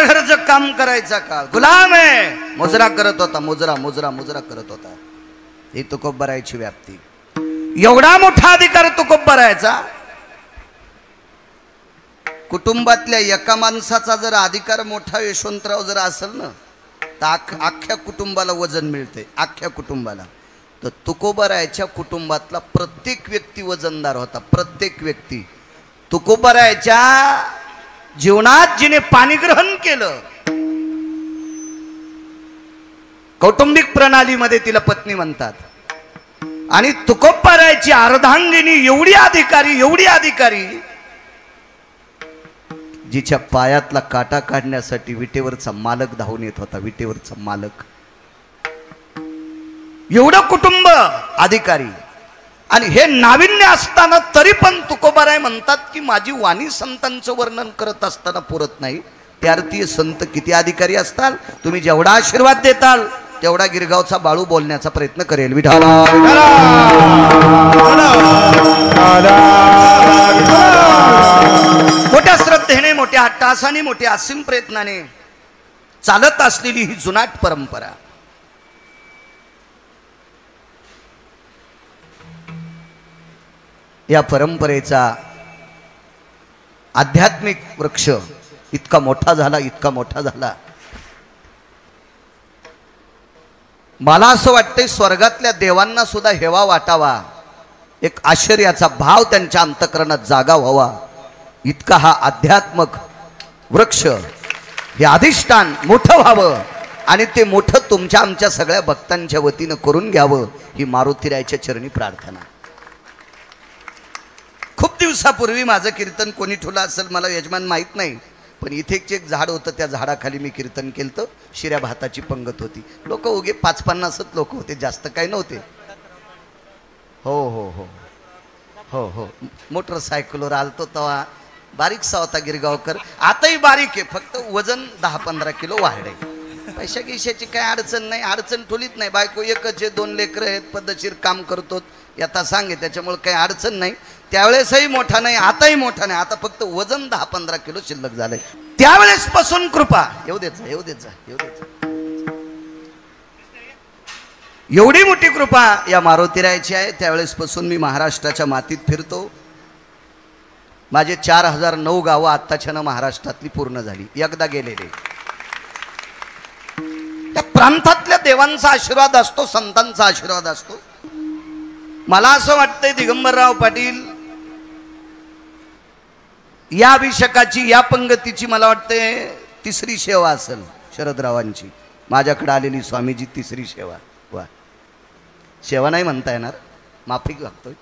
घरचं काम करायचा का? गुलाम आहे. मुजरा करत होता, मुजरा मुजरा मुजरा करत होता. ही तुकोबरायची व्याप्ती. एवढा मोठा अधिकार तुकोबरायचा. कुटुंबातल्या एका माणसाचा जर अधिकार मोठा यशवंतराव जर असेल ना तर अख्ख्या कुटुंबाला वजन मिळते. अख्ख्या कुटुंबाला. तर तुकोबरायच्या कुटुंबातला प्रत्येक व्यक्ती वजनदार होता. प्रत्येक व्यक्ती. तुकोबरायच्या जीवनात जिने पाणी ग्रहण केलं, कौटुंबिक प्रणालीमध्ये तिला पत्नी म्हणतात. आणि तुकोबरायची अर्धांगिनी एवढी अधिकारी जिच्या पायातला काटा काढण्यासाठी विटेवरचा मालक धावून येत होता. विटेवरचा मालक. एवढं कुटुंब अधिकारी. आणि हे नाविन्य असताना तरी पण तुकोबाराय म्हणतात की माझी वाणी संतांचं वर्णन करत असताना पुरत नाही. त्यार्थी संत किती अधिकारी असताल. तुम्ही जेवढा आशीर्वाद देताल तेवढा गिरगावचा बाळू बोलण्याचा प्रयत्न करेल. विठाला मोठ्या श्रद्धेने, मोठ्या हट्टासाने, मोठ्या असीम प्रयत्नाने चालत असलेली ही जुनाट परंपरा. या परंपरेचा आध्यात्मिक वृक्ष इतका मोठा झाला. मला असं वाटतंय स्वर्गातल्या देवांना सुद्धा हेवा वाटावा. एक आश्चर्याचा भाव त्यांच्या अंतःकरणात जागा व्हावा. इतका हा आध्यात्मिक वृक्ष, हे अधिष्ठान मोठं व्हावं. आणि ते मोठं तुमच्या आमच्या सगळ्या भक्तांच्या वतीनं करून घ्यावं ही मारुतीरायच्या चरणी प्रार्थना. खूप दिवसापूर्वी माझं कीर्तन कोणी ठेवलं असेल मला यजमान माहीत नाही, पण इथे एक झाड होतं. त्या झाडाखाली मी कीर्तन केलं. शिऱ्या भाताची पंगत होती. लोक उगे 5-50 लोक होते, जास्त काही नव्हते. हो हो हो हो हो मोटरसायकलवर आलतो तेव्हा बारीकसा होता गिरगावकर. आताही बारीक आहे, फक्त वजन 10-15 किलो वाढले. पैशा गिशाची काही अडचण नाही. अडचण ठोलीत नाही. बायको एकच आहे, 2 लेकरं आहेत, पद्धतशीर काम करतो. आता सांगे त्याच्यामुळे काही अडचण नाही. त्यावेळेसही मोठा नाही, आताही मोठा नाही. आता फक्त वजन 10-15 किलो शिल्लक झालंय. त्यावेळेस पासून कृपा येऊ द्यायचा. एवढी मोठी कृपा या मारुतीरायची आहे. त्यावेळेस पासून मी महाराष्ट्राच्या मातीत फिरतो. माझे 4009 गावं आत्ताच्या महाराष्ट्रातली पूर्ण झाली. एकदा गेलेले. त्या प्रांतातल्या देवांचा आशीर्वाद असतो, संतांचा आशीर्वाद असतो. मला असं वाटतंय दिगंबरराव पाटील या अभिषेकाची, या पंगतीची मला वाटतंय 3री सेवा असेल शरदरावांची. माझ्याकडे आलेली स्वामीजी 3री सेवा. वा, सेवा नाही म्हणता येणार, माफी लागतोय.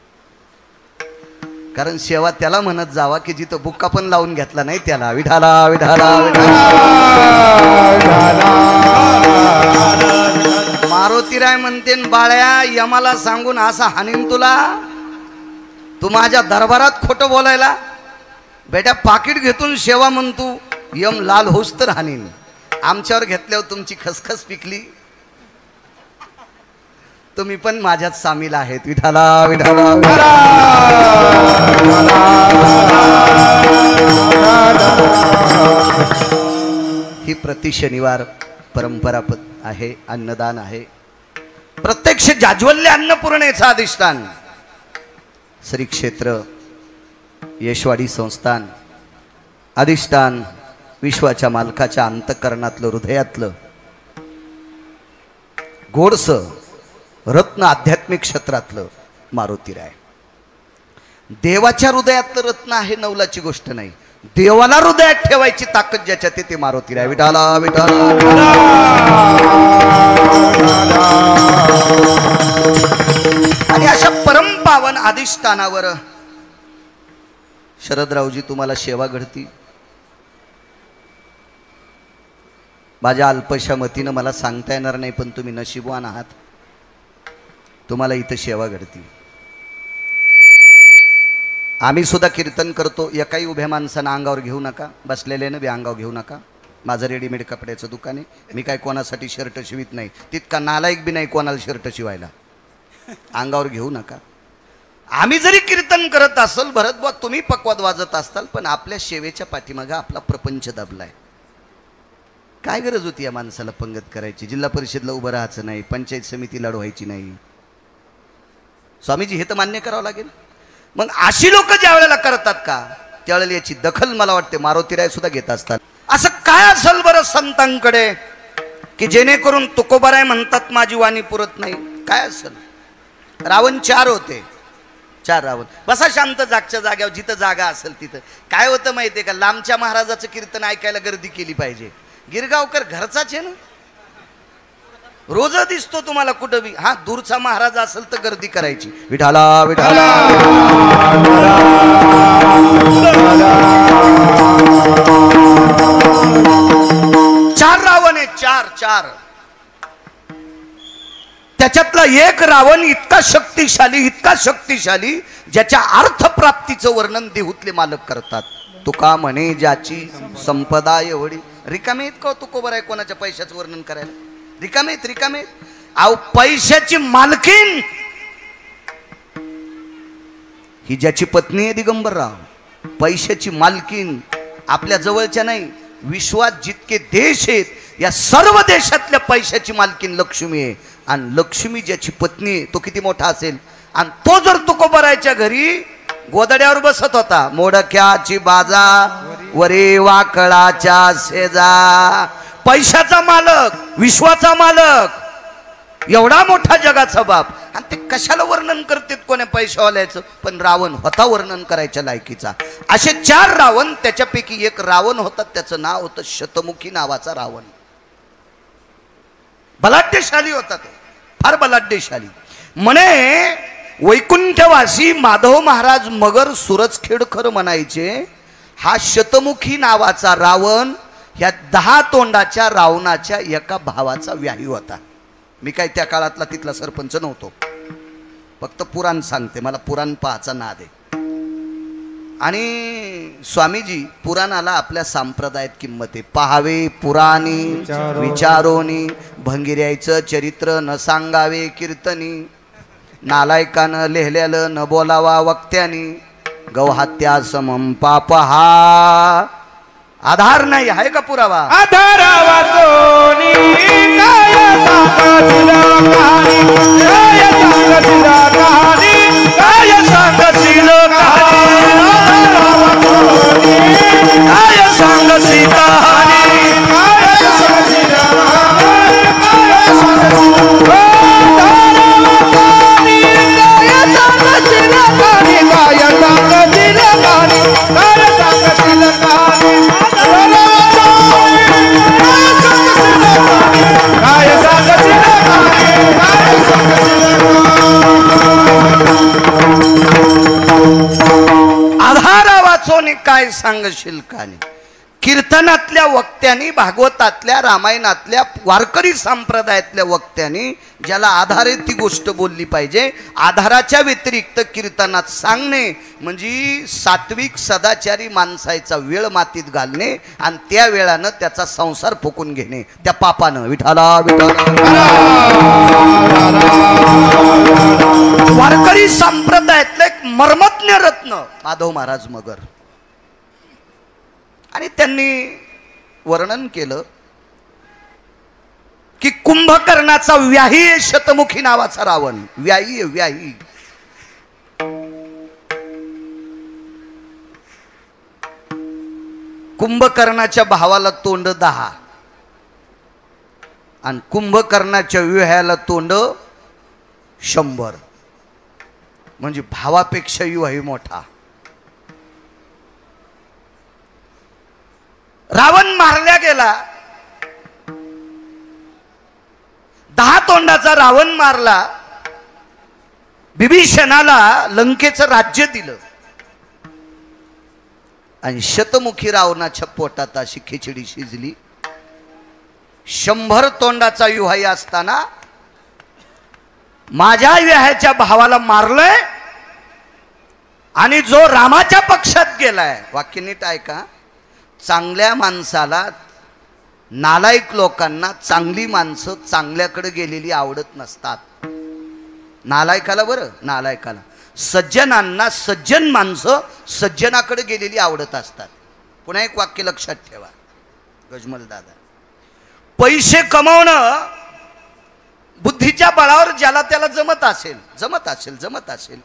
कारण सेवा त्याला म्हणत जावा की जिथं बुक्का पण लावून घेतला नाही त्याला. विठाला विठाला मारुतीराय म्हणते बाळ्या यमाला सांगून असा हानीन तुला. तू माझ्या दरबारात खोटं बोलायला. बेटा पाकिट घेतून सेवा म्हणतो, यम लाल होस तर हानीन. आमच्यावर घेतल्यावर तुमची खसखस पिकली. तुम्ही पण माझ्यात सामील आहेत. विठाला विठाला ही प्रति शनिवार परंपरा आहे. अन्नदान आहे. प्रत्यक्ष जाज्वल्य अन्नपूर्णेचं अधिष्ठान श्री क्षेत्र यशवाडी संस्थान. अधिष्ठान विश्वाच्या मालकाच्या अंतःकरणातलं, हृदयातलं गोडस रत्न, आध्यात्मिक क्षेत्रातलं मारुतीराय. देवाच्या हृदयातलं रत्न आहे, नवलाची गोष्ट नाही. देवाला हृदयात ठेवायची ताकद ज्याच्यात ते मारुतीराय. विठाला विठाला. आणि अशा परमपावन अधिष्ठानावर शरदरावजी तुम्हाला सेवा घडती. माझ्या अल्पशा मतीनं मला सांगता येणार नाही, पण तुम्ही नशीबवान आहात. तुम्हाला इथं सेवा घडती. आम्ही सुद्धा कीर्तन करतो. एकाही उभ्या माणसानं अंगावर घेऊ नका, बसलेल्यानं बी अंगावर घेऊ नका. माझं रेडीमेड कपड्याचं दुकान आहे. मी काय कोणासाठी शर्ट शिवित नाही. तितका नालायक बी नाही कोणाला शर्ट शिवायला. अंगावर घेऊ नका. आम्ही जरी कीर्तन करत असेल, भरत बुवा तुम्ही पक्वाद वाजत असताल, पण आपल्या सेवेच्या पाठीमागे आपला प्रपंच दबलाय. काय गरज होती या माणसाला पंगत करायची? जिल्हा परिषदला उभं राहायचं नाही, पंचायत समिती लढवायची नाही. स्वामीजी हे तर मान्य करावं लागेल. मग अशी लोक ज्या वेळेला करतात का त्यावेळेला याची दखल मला वाटते मारुतीराय सुद्धा घेत असतात. असं काय असेल बरं संतांकडे की जेणेकरून तुकोबाराय म्हणतात माझी वाणी पुरत नाही? काय असेल? रावण 4 होते, 4 रावण. बसा शांत जागच्या जाग्यावर, जिथं जागा असेल तिथं. काय होतं माहितीये का, लांबच्या महाराजाचं कीर्तन ऐकायला गर्दी केली पाहिजे. गिरगावकर घरचाच आहे ना, रोज दिसतो तुम्हाला कुठं बी. हा दूरचा महाराज असेल तर गर्दी करायची. विठाला विठाला. 4 रावण आहे, 4. त्याच्यातला एक रावण इतका शक्तिशाली ज्याच्या अर्थप्राप्तीचं वर्णन देहूतले मालक करतात. तुका म्हणे ज्याची संपदा एवढी. रिकामे आहेत का तुकोबाराय कोणाच्या पैशाचं वर्णन करायला? रिकामे. अहो पैशाची मालकीन ही ज्याची पत्नी आहे दिगंबरराव, पैशाची मालकीन आपल्या जवळच्या नाही, विश्वात जितके देश आहेत या सर्व देशातल्या पैशाची मालकीन लक्ष्मी आहे. आणि लक्ष्मी ज्याची पत्नी आहे तो किती मोठा असेल. आणि तो जर तुकोबारायच्या घरी गोदड्यावर बसत होता, मोडक्याची बाजा वरे वाकळाच्या शेजा, पैशाचा मालक, विश्वाचा मालक, एवढा मोठा जगाचा बाप. आणि ते कशाला वर्णन करतात कोण्या पैशावाल्याचं? पण रावण होता वर्णन करायच्या लायकीचा. असे 4 रावण, त्याच्यापैकी एक रावण होता, त्याचं नाव होतं शतमुखी नावाचा रावण. बलाढ्यशाली होता तो, फार बलाढ्यशाली. म्हणे वैकुंठवासी माधव महाराज मगर सुरजखेडकर म्हणायचे हा शतमुखी नावाचा रावण ह्या 10 तोंडाच्या रावणाच्या एका भावाचा व्याही होता. मी काय त्या काळातला तिथला सरपंच नव्हतो, फक्त पुराण सांगते, मला पुराण पाहायचा नाद आहे. आणि स्वामीजी पुराणाला आपल्या संप्रदायात किंमत आहे. पाहावे पुराणी विचारोनी, भंगिऱ्याचं चरित्र न सांगावे कीर्तनी, नालायकानं लिहिलेलं न बोलावा वक्त्यानी, गौहत्या समम पाप हा आधार नाही आहे का पुरावा? आधारावा सोनी काय सांगशील कहाणी, काय सांगशील कहाणी, काय सांगशील कहाणी, आधारावा सोनी काय सांगशील कहाणी, काय सांगशील कहाणी, काय सांगशील काय सांगशील कहाणी. कीर्तनातल्या वक्त्यांनी, भागवतातल्या, रामायणातल्या, वारकरी संप्रदायातल्या वक्त्यांनी ज्याला आधार आहे ती गोष्ट बोलली पाहिजे. आधाराच्या व्यतिरिक्त कीर्तनात सांगणे म्हणजे सात्विक सदाचारी माणसाचा वेळ मातीत घालणे आणि त्या वेळानं त्याचा संसार फुकून घेणे, त्या पापानं. विठाला विठाला. वारकरी संप्रदायातलं एक मर्मज्ञ रत्न माधव महाराज मगर. आणि त्यांनी वर्णन केलं की कुंभकर्णाचा व्याही आहे शतमुखी नावाचा रावण. व्याही आहे, व्याही. कुंभकर्णाच्या भावाला तोंड 10 आणि कुंभकर्णाच्या व्याह्याला तोंड 100. म्हणजे भावापेक्षा व्याही मोठा. रावण मारल्या गेला, 10 तोंडाचा रावण मारला. विभीषणाला लंकेचं राज्य दिलं आणि शतमुखी रावणाच्या पोटात अशी खिचडी शिजली. 100 तोंडाचा युहाई असताना माझ्या व्याह्याच्या भावाला मारलंय आणि जो रामाच्या पक्षात गेलाय. वाक्य नीट ऐका. चांगल्या माणसाला, नालायक लोकांना चांगली माणसं चांगल्याकडे गेलेली आवडत नसतात. नालायकाला, बरं नालायकाला, सज्जनांना सज्जन माणसं सज्जनाकडे गेलेली आवडत असतात. पुन्हा एक वाक्य लक्षात ठेवा गजमल दादा. पैसे कमावणं बुद्धीच्या बळावर ज्याला त्याला जमत असेल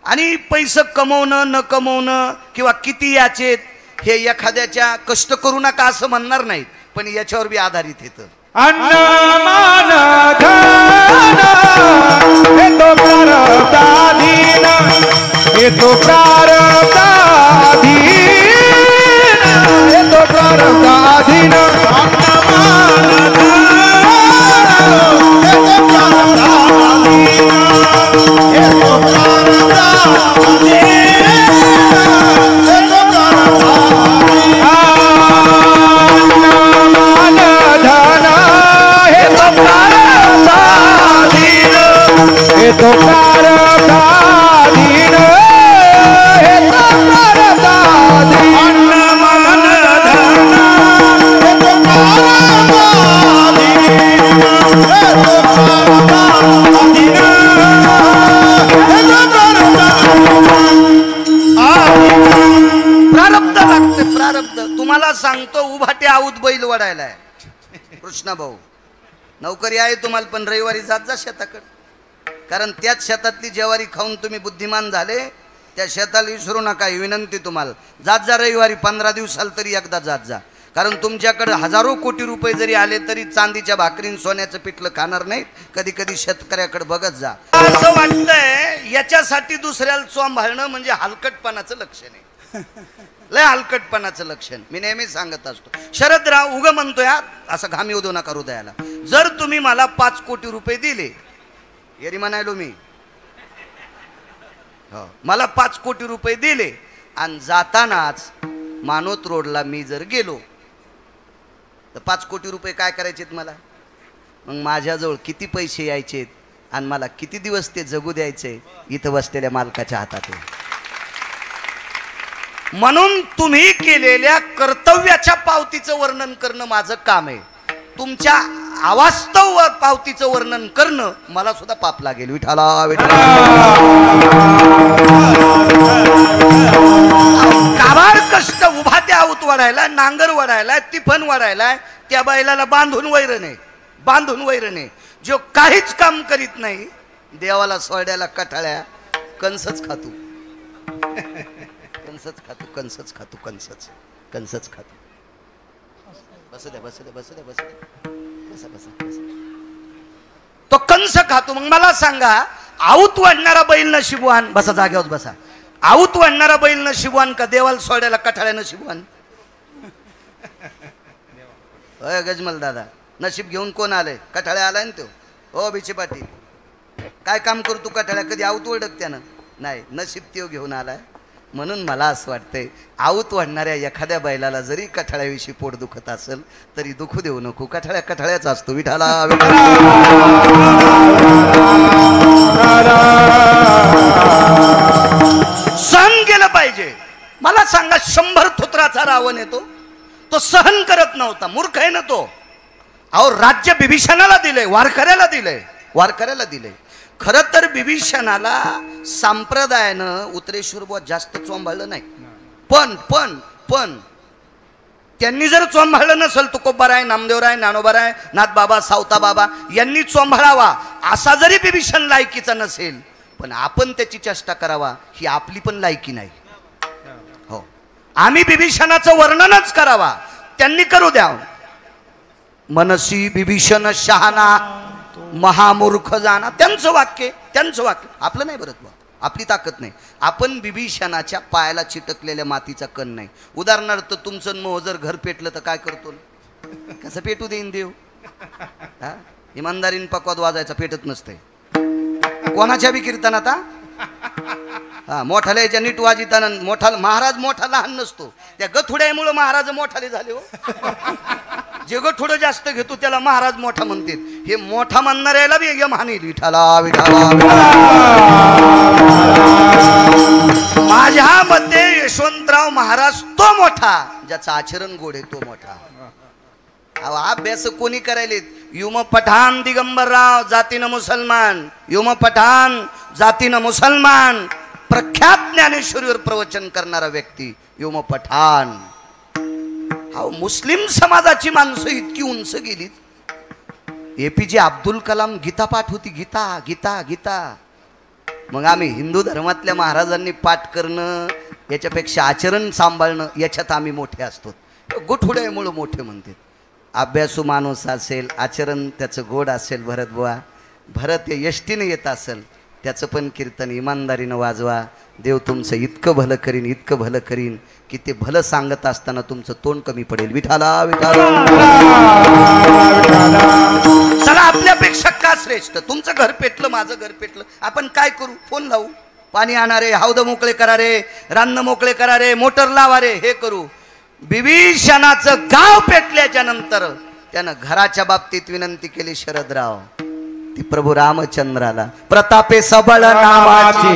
आणि पैसे कमवणं न कमवणं किंवा किती याचे हे एखाद्याच्या कष्ट करू नका असं म्हणणार नाहीत, पण याच्यावर बी आधारित येतं. अन्न मान धन हे तो प्रारब्धाधीन, हे तो प्रारब्धाधीन, हे तो प्रारब्धाधीन. अन्न मान धन हे तो प्रारब्धाधीन, हे तो प्रारब्धाधीन, हे तो प्रारब्धाधीन. हे तो प्रारब्धाधीन, हे तो प्रारब्धाधीन. अन्न मन धन हे तो प्रारब्धाधीन, हे तो प्रारब्धाधीन, हे तो प्रारब्ध लागते. प्रारब्ध तुम्हाला सांगतो, उभाटे आऊत बैल वडायलाय. कृष्णा भाऊ नोकरी आहे तुम्हाला, पण रविवारी जात जा शेताकडे, कारण त्याच शेतातली ज्वारी खाऊन तुम्ही बुद्धिमान झाले. त्या शेताला विसरू नका, ही विनंती तुम्हाला. जात जा रविवारी, 15 दिवसाला तरी एकदा जात जा, कारण तुमच्याकडे हजारो कोटी रुपये जरी आले तरी चांदीच्या भाकरीन सोन्याचं पिठलं खाणार नाहीत. कधी कधी शेतकऱ्याकडे बघत जा. असं वाटतंय याच्यासाठी दुसऱ्याला चोंभाळणं म्हणजे हलकटपणाचं लक्षण आहे, लय हलकटपणाचं लक्षण. मी नेहमी सांगत असतो, शरदराव उग म्हणतोय असं घामी उदो नका हृदयाला. जर तुम्ही मला 5 कोटी रुपये दिले, येरी म्हणायलो मी, हो मला 5 कोटी रुपये दिले आणि जातानाच मानोत रोडला मी जर गेलो तर 5 कोटी रुपये काय करायचेत मला? मग माझ्याजवळ किती पैसे यायचेत आणि मला किती दिवस ते जगू द्यायचे इथं बसलेल्या मालकाच्या हातात आहे. म्हणून तुम्ही केलेल्या कर्तव्याच्या पावतीचं वर्णन करणं माझं काम आहे. तुमच्या अवास्तव पावतीचं वर्णन करणं मला सुद्धा पाप लागेल. विठाला विठाला काबाड कष्ट उभा त्या आऊत वाढायला, नांगर वाढायला, तिफन वाढायला, त्या बैलाला बांधून वैरणे जो काहीच काम करीत नाही, देवाला सोड्याला कटाळ्या, कंसच खातो. बस द्या तो कंस खातो. मग मला सांगा, आऊत वाढणारा बैल नशिबवान, बसा जाग्यावर बसा, आऊत वाढणारा बैल नशिबवान का देवाला सोड्याला कठाळ्या नशिबवान? होय गजमल दादा, नशीब घेऊन कोण आलंय? कठाळ्या आलाय ना तो. हो बिचे पाटील, काय काम करतो कठाळ्या? कधी आऊत ओढक त्यानं नाही, नशीब त्यो घेऊन आलाय. म्हणून मला असं वाटतंय, आऊत वाढणाऱ्या एखाद्या बैलाला जरी कठाळ्याविषयी पोट दुखत असेल तरी दुखू देऊ नको. कठाळ्याच असतो. विठाला सहन केलं पाहिजे. मला सांगा, 100 थोत्राचा रावण येतो, तो सहन करत नव्हता, मूर्ख आहे ना तो. अहो राज्य बिभीषणाला दिलंय, वारकऱ्याला दिलंय. खरं तर बिभीषणाला संप्रदायानं उत्तरेश्वर बुवा जास्त चोंभाळलं नाही, पण त्यांनी जर चोंभाळलं नसेल, तुकोबाराय, नामदेवराय, ज्ञानोबाराय, नाथबाबा, सावता बाबा यांनी चोंभाळावा असा जरी बिभीषण लायकीचा नसेल, पण आपण त्याची चेष्टा करावा ही आपली पण लायकी नाही. हो, आम्ही बिभीषणाचं वर्णनच करावा, त्यांनी करू द्या. मनसी बिभीषण शहाणा महामूर्ख जाना, त्यांचं वाक्य आपलं नाही. बरं, आपली ताकद नाही. आपण बिभीषणाच्या पायाला चिटकलेल्या मातीचा कण नाही. उदाहरणार्थ तुमचं मोह जर घर पेटलं तर काय करतो? कसं पेटू देईन देव? हा, इमानदारीन पकवाद वाजायचा पेटत नसतंय. कोणाच्या बी कीर्तनात हा मोठाले याच्या नीट वाजिताना मोठा महाराज मोठा लहान नसतो. त्या गथुड्यामुळे महाराज मोठाले झाले हो. जे गथुडं जास्त घेतो त्याला महाराज मोठा म्हणते. हे मोठा म्हणणाऱ्याला बी एकदम हानी. विठाला माझ्या मते यशवंतराव महाराज तो मोठा ज्याचं आचरण गोड आहे, तो मोठा. अभ्यास कोणी करायलेत? युम पठाण दिगंबरराव, जातीनं मुसलमान. युम पठाण, जातीनं मुसलमान, प्रख्यात ज्ञानेश्वरीवर प्रवचन करणारा व्यक्ती युम पठाण. मुस्लिम समाजाची माणसं इतकी उंच गेलीत, APJ अब्दुल कलाम गीता पाठ होती, गीता गीता गीता. मग आम्ही हिंदू धर्मातल्या महाराजांनी पाठ करणं याच्यापेक्षा आचरण सांभाळणं याच्यात आम्ही मोठे असतो. गुठुड्यामुळं मोठे म्हणतात. अभ्यासू माणूस असेल, आचरण त्याचं गोड असेल, भरत बुवा भरत यष्टीने येत असेल, त्याचं पण कीर्तन इमानदारीनं वाजवा. देव तुमचं इतकं भलं करीन, इतकं भलं करीन की ते भलं सांगत असताना तुमचं तोंड कमी पडेल. विठाला विठाला. चला, आपल्यापेक्षा का श्रेष्ठ? तुमचं घर पेटलं, माझं घर पेटलं, आपण काय करू? फोन लावू, पाणी आणा रे, हौद मोकळे करा रे, रान्न मोकळे करा रे, मोटर लावा रे, हे करू. बिभीषणाचं गाव पेटल्याच्या नंतर त्यानं घराच्या बाबतीत विनंती केली शरदराव, ती प्रभू रामचंद्राला. प्रतापे सबळ नामाची,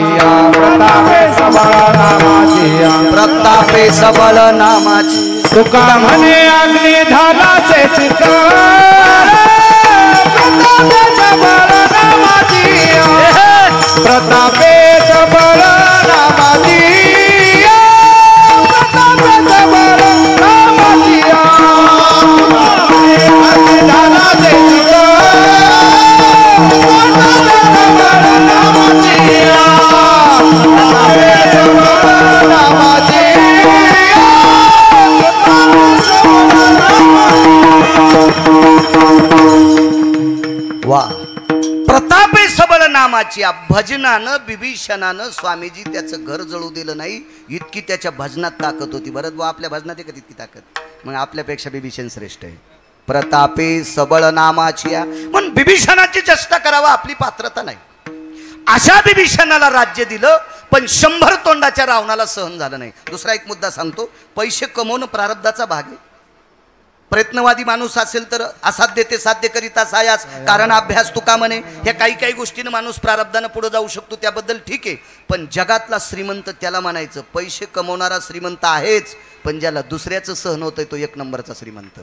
प्रतापे सबळ नामाची, प्रतापे सबळ नामाची. तुका म्हणे अग्नी झालाचे चित्र, प्रतापे सबळ नामाची, प्रतापे सबळ नामाची, प्रतापे सबळ नामाची. अग्नी झालाचे चित्र, वा. प्रतापे सबळ नामाची. भजनानं बिभीषणानं स्वामीजी त्याचं घर जळू दिलं नाही, इतकी त्याच्या भजनात ताकद होती. बरं बुवा, आपल्या भजनात आहे का तितकी ताकद? मग आपल्यापेक्षा बिभीषण श्रेष्ठ आहे. प्रतापे सबळ नामाची. पण बिभीषणाची चेष्टा करावा आपली पात्रता नाही. अशा बिभीषणाला राज्य दिलं, पण 100 तोंडाच्या रावणाला सहन झालं नाही. दुसरा एक मुद्दा सांगतो, पैसे कमवणं प्रारब्धाचा भाग आहे. प्रयत्नवादी माणूस असेल तर असाध्य ते साध्य करीता सायास कारण अभ्यास तुका म्हणे. ह्या काही काही गोष्टीनं माणूस प्रारब्धानं पुढे जाऊ शकतो, त्याबद्दल ठीक आहे. पण जगातला श्रीमंत त्याला म्हणायचं, पैसे कमवणारा श्रीमंत आहेच, पण ज्याला दुसऱ्याचं सहन होतंय तो 1 नंबरचा श्रीमंत.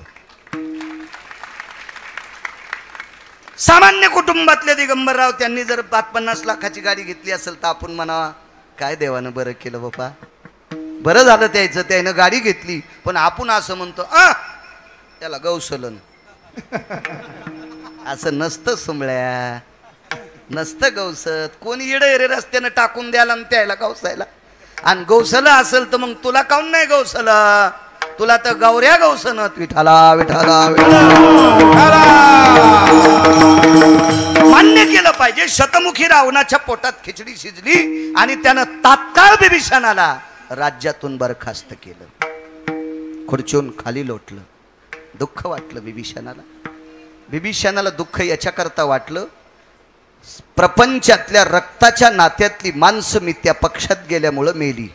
सामान्य कुटुंबातले दिगंबरराव, त्यांनी जर 50-50 लाखाची गाडी घेतली असेल तर आपण म्हणावा, काय देवानं बरं केलं बाबा, बरं झालं त्याचं, त्यानं गाडी घेतली. पण आपण असं म्हणतो, त्याला गौसलन. असं नसतं सुमळ्या, नसतं गौसत. कोणी येडे रे रस्त्यानं टाकून द्यायला आणि त्याला गौसायला. आणि गौसलं असेल तर मग तुला काऊन नाही गौसलं? तुला तर गौऱ्या गौसनत. विठाला विठाला विठाला. मान्य केलं पाहिजे, शतमुखी रावणाच्या पोटात खिचडी शिजली आणि त्यानं तात्काळ बिभीषणाला राज्यातून बरखास्त केलं, खुर्चून खाली लोटलं. दुःख वाटलं बिभीषणाला. बिभीषणाला दुःख याच्याकरता वाटलं, प्रपंचातल्या रक्ताच्या नात्यातली माणसं मी त्या पक्षात गेल्यामुळं मेली.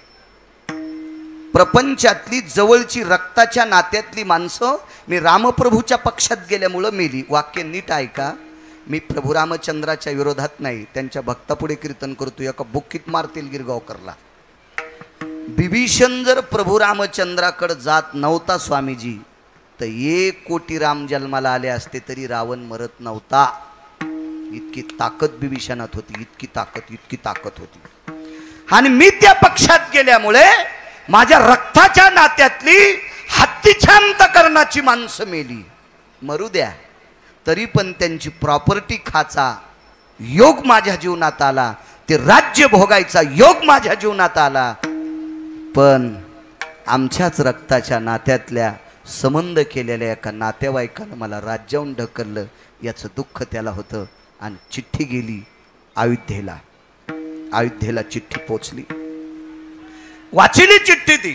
प्रपंचातली जवळची रक्ताच्या नात्यातली माणसं मी रामप्रभूच्या पक्षात गेल्यामुळं मेली. वाक्य नीट ऐका, मी प्रभू रामचंद्राच्या विरोधात नाही, त्यांच्या भक्तापुढे कीर्तन करतो. एका बुक्कीत मारतील गिरगावकरला. बिभीषण जर प्रभू रामचंद्राकडे जात नव्हता स्वामीजी, तर 1 कोटी राम जन्माला आले असते तरी रावण मरत नव्हता. इतकी ताकद बिभीषणात होती, इतकी ताकद होती. आणि मी त्या पक्षात गेल्यामुळे माझ्या रक्ताच्या नात्यातली हत्तीच्या अंतकरणाची माणसं मेली. मरू द्या, तरी पण त्यांची प्रॉपर्टी खाचा योग माझ्या जीवनात आला, ते राज्य भोगायचा योग माझ्या जीवनात आला. पण आमच्याच रक्ताच्या नात्यातल्या संबंध केलेल्या एका नातेवाईकानं मला राज्याहून ढकललं, याचं दुःख त्याला होतं. आणि चिठ्ठी गेली अयोध्येला. अयोध्येला चिठ्ठी पोचली. वाचिली चिठ्ठी ती.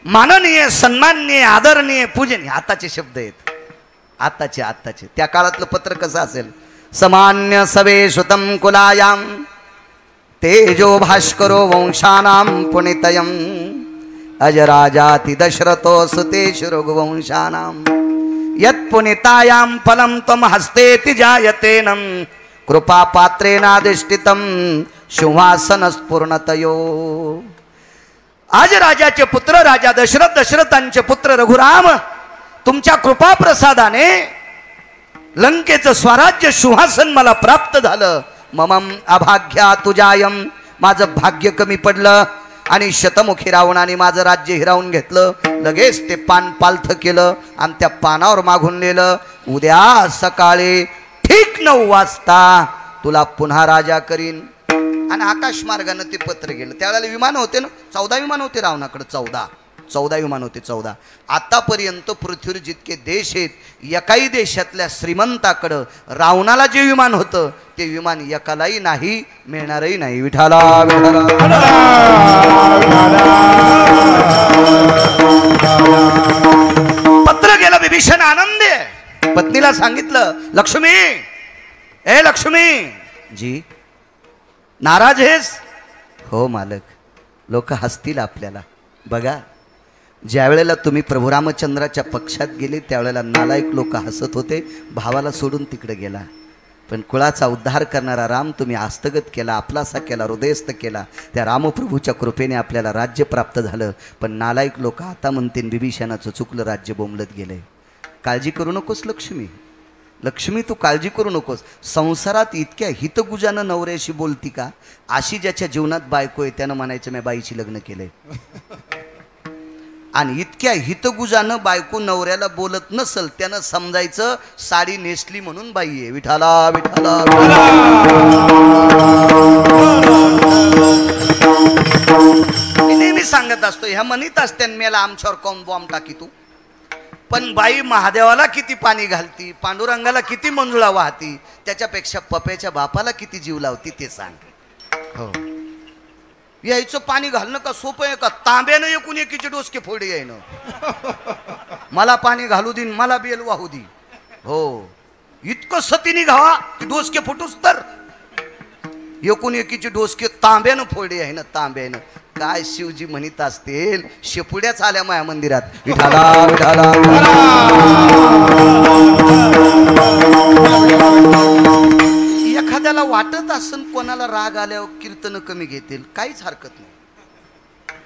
माननीय, सन्माननीय, आदरणीय, पूजनीय, आताचे शब्द आहेत, आताचे. त्या काळातलं पत्र कसं असेल? समान्य सवे सुतम कुलायाम तेजो भास्करो वंशानाम पुनितयम अजराजाति दशरथो सुतेषु रघुवंशानाम यत्पुनितायां फलं त्वं हस्तेति जायतेनं कृपा पात्रेनाधिष्ठितं सिंहासनस्फुर्णतयो. आज राजाचे पुत्र राजा दशरथ, दशरथांचे पुत्र रघुराम, तुमच्या कृपा प्रसादाने लंकेचं स्वराज्य सिंहासन मला प्राप्त झालं. ममम अभाग्या तुजायम, माझं भाग्य कमी पडलं आणि शतमुखी रावणाने माझं राज्य हिरावून घेतलं. लगेच ते पान पालथ केलं आणि त्या पानावर मागून नेलं. उद्या सकाळी ठीक 9 वाजता तुला पुन्हा राजा करीन. आणि आकाश मार्गाने ते पत्र गेलं. त्यावेळेला विमान होते ना, 14 विमान होते रावणाकडे. 14 विमान होते. 14. आतापर्यंत पृथ्वीवर जितके देश आहेत, एकाही देशातल्या श्रीमंताकडं रावणाला जे विमान होतं ते विमान एकालाही नाही, मिळणारही नाही. विठाला पत्र गेलं. विभीषण आनंदी आहे. पत्नीला सांगितलं, लक्ष्मी, ए लक्ष्मी जी, नाराज आहेस? हो मालक, लोक हसतील आपल्याला. बघा, ज्या वेळेला तुम्ही प्रभू रामचंद्राच्या पक्षात गेले त्यावेळेला नालायक लोक हसत होते. भावाला सोडून तिकडे गेला, पण कुळाचा उद्धार करणारा राम तुम्ही हस्तगत केला, आपलासा केला, हृदयस्थ केला. त्या रामप्रभूच्या कृपेने आपल्याला राज्य प्राप्त झालं. पण नालायक लोक आता म्हणतील विभीषणाचं चुकलं, राज्य बोंबलत गेलंय. काळजी करू नकोस लक्ष्मी. लक्ष्मी तू काळजी करू नकोस. संसारात इतक्या हितगुजानं नवऱ्याशी बोलती का? अशी ज्याच्या जीवनात बायको आहे त्यानं म्हणायचं मी बाईशी लग्न केलंय. आणि इतक्या हितगुजानं बायको नवऱ्याला बोलत नसल त्यानं समजायचं साडी नेसली म्हणून बाई आहे. विठाला विठाला. मी नेहमी सांगत असतो, ह्या म्हणत असते मेला आमच्यावर कोण बॉम्ब टाकी तू. पण बाई महादेवाला किती पाणी घालती, पांडुरंगाला किती मंजुळा वाहती, त्याच्यापेक्षा पप्याच्या बापाला किती जीव लावती ते सांग. हो, यायचं पाणी घालणं का सोपं आहे का? तांब्यानं एकूण एकीचे डोसके फोडी येणं. मला पाणी घालू दिन, मला बेल वाहू दी. हो, इतकं सतीने घावा की डोसके फुटूस तर. एकूण एकीचे डोसके तांब्यानं फोडी आहे ना, तांब्यानं. काय शिवजी म्हणत असतील, शेपुड्याच आल्या माया मंदिरात. विठाला विठाला. एखाद्याला वाटत असेल कोणाला राग आल्यावर कीर्तन कमी घेतील, काहीच हरकत नाही.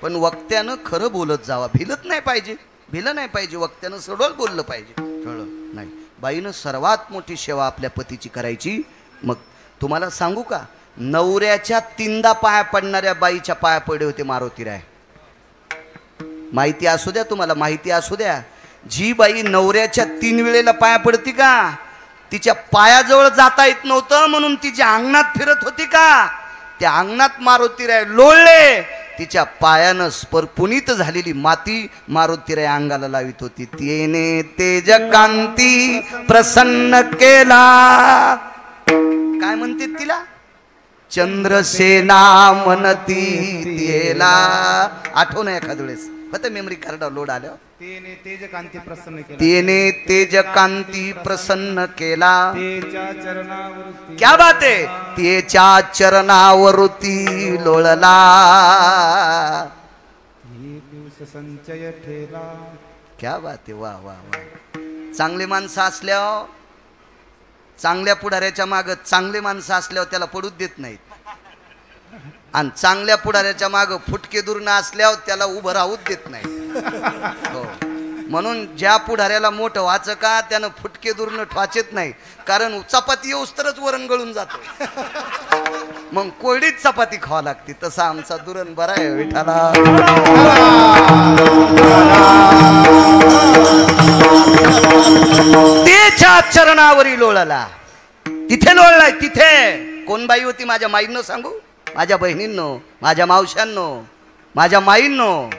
पण वक्त्यानं खरं बोलत जावा. भिलत नाही पाहिजे, भिलं नाही पाहिजे. वक्त्यानं सरळ बोललं पाहिजे, कळलं नाही. बाईनं सर्वात मोठी सेवा आपल्या पतीची करायची. मग तुम्हाला सांगू का, नवऱ्याच्या 3दा पाया पडणाऱ्या बाईच्या पाया पडे होते मारुतीराय. माहिती असू द्या तुम्हाला, माहिती असू द्या. जी बाई नवऱ्याच्या 3 वेळेला पाया पडती का, तिच्या पायाजवळ जाता येत नव्हतं म्हणून तिच्या अंगणात फिरत होती का, त्या अंगणात मारुतीराय लोळले. तिच्या पायानं स्पर्पुनीत झालेली माती मारुतीराय अंगाला लावित होती. तिने तेज कांती प्रसन्न केला. काय म्हणते तिला? चंद्रसेना म्हणती तिला. आठवण आहे एखाद वेळेस, फक्त मेमरी कार्ड लोड आलं. तेने तेज कांती प्रसन्न केला. तिने तेज कांती प्रसन्न केला. तेच्या चरणावरती. क्या बात आहे. तेच्या चरणावरती लोळला. दिवस संचय ठेला. क्या बात आहे. वा वा वा. चांगले माणसं असल्यावर, चांगल्या पुढाऱ्याच्या माग चांगले माणसं असल्यावर त्याला पडूच देत नाहीत. आणि चांगल्या पुढाऱ्याच्या माग फुटके दुर्ण असल्यावर त्याला उभं राहूच देत नाही. हो, म्हणून ज्या पुढाऱ्याला मोठं व्हायचं का त्यानं फुटके दुर्ण ठवाचेत नाही. कारण चपाती येऊस तरच वरण गळून जातो, मग कोरडीच चपाती खावा लागते. तसा आमचा दुरण बरा आहे. विठाला तेच्या चरणावरी लोळला. तिथे लोळलाय. तिथे कोण बाई होती माझ्या माईंनो सांगू, माझ्या बहिणींनो, माझ्या मावशांनो, माझ्या माईंनो.